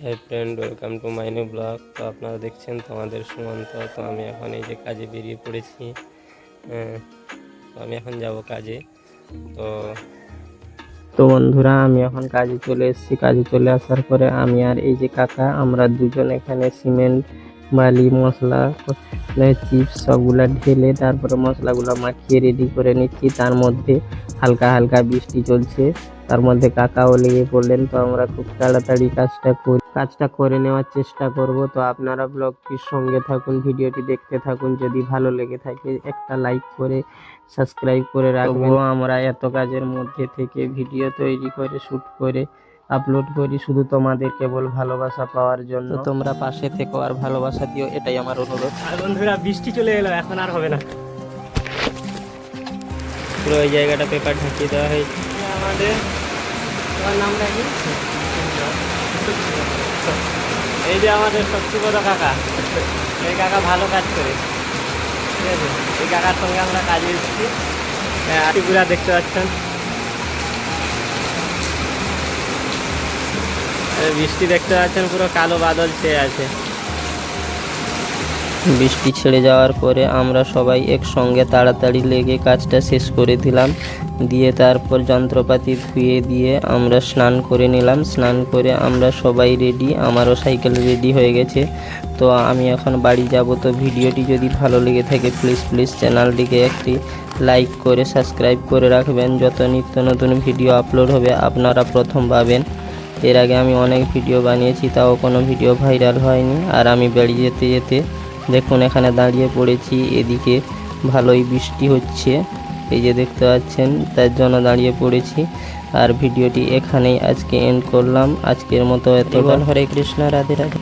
Hi friend, welcome to my new blog. তো আপনারা দেখছেন তো আমাদের সুমন্ত। তো আমি এখন এই যে কাজে বেরিয়ে পড়েছি। তো আমি এখন যাব কাজে। তো তো বন্ধুরা, আমি এখন কাজে চলে এসেছি। কাজে চলে আসার পরে আমি আর এই যে কাকা, আমরা দুজন এখানে সিমেন্ট, বালি, মশলা, চিপস সবগুলা ঢেলে তারপরে মশলাগুলো মাখিয়ে রেডি করে নিচ্ছি। তার মধ্যে হালকা হালকা বৃষ্টি চলছে, তার মধ্যে কাকাও লেগে পড়লেন। তো আমরা খুব তাড়াতাড়ি কাজটা করে নেওয়ার চেষ্টা করব। তো আপনারা ব্লগটির সঙ্গে থাকুন, ভিডিওটি দেখতে থাকুন। যদি ভালো লেগে থাকে একটা লাইক করে সাবস্ক্রাইব করে রাখবেন। আমরা এত কাজের মধ্যে থেকে ভিডিও তৈরি করে শ্যুট করে আপলোড করি শুধু তোমাদের কেবল ভালোবাসা পাওয়ার জন্য। তোমরা পাশে থেকো আর ভালোবাসা দিও, এটাই আমার অনুরোধ। আর বন্ধুরা, বৃষ্টি চলে এলো, এখন আর হবে না। পুরো ওই জায়গাটা পেপার ঢাকিয়ে দেওয়া হয়েছে আমাদের। তোমার নামটা কি? এই যে আমাদের সবচেয়ে বড় কাকা, এই কাকা ভালো কাজ করে, ঠিক আছে। এই কাকার সঙ্গে আমরা কাজে এসেছি। পুরা দেখতে পাচ্ছেন, বৃষ্টি দেখতে পাচ্ছেন, পুরো কালো বাদল ছেয়ে আছে। বৃষ্টি ছেড়ে যাওয়ার পরে আমরা সবাই একসঙ্গে তাড়াতাড়ি লেগে কাজটা শেষ করে দিলাম। দিয়ে তারপর যন্ত্রপাতি ধুয়ে দিয়ে আমরা স্নান করে নিলাম। স্নান করে আমরা সবাই রেডি, আমারও সাইকেল রেডি হয়ে গেছে। তো আমি এখন বাড়ি যাব। তো ভিডিওটি যদি ভালো লেগে থাকে প্লিজ চ্যানেলটিকে একটি লাইক করে সাবস্ক্রাইব করে রাখবেন। যত নিত্য নতুন ভিডিও আপলোড হবে আপনারা প্রথম পাবেন। এর আগে আমি অনেক ভিডিও বানিয়েছি, তাও কোনো ভিডিও ভাইরাল হয়নি। আর আমি বাড়ি যেতে যেতে দেখুন এখানে দাঁড়িয়ে পড়েছি, এদিকে ভালোই বৃষ্টি হচ্ছে, এই যে দেখতে পাচ্ছেন, তার জন্য দাঁড়িয়ে পড়েছি। আর ভিডিওটি এখানেই আজকে এন্ড করলাম। আজকের মতো এতটা। হরে কৃষ্ণ, রাধে রাধে।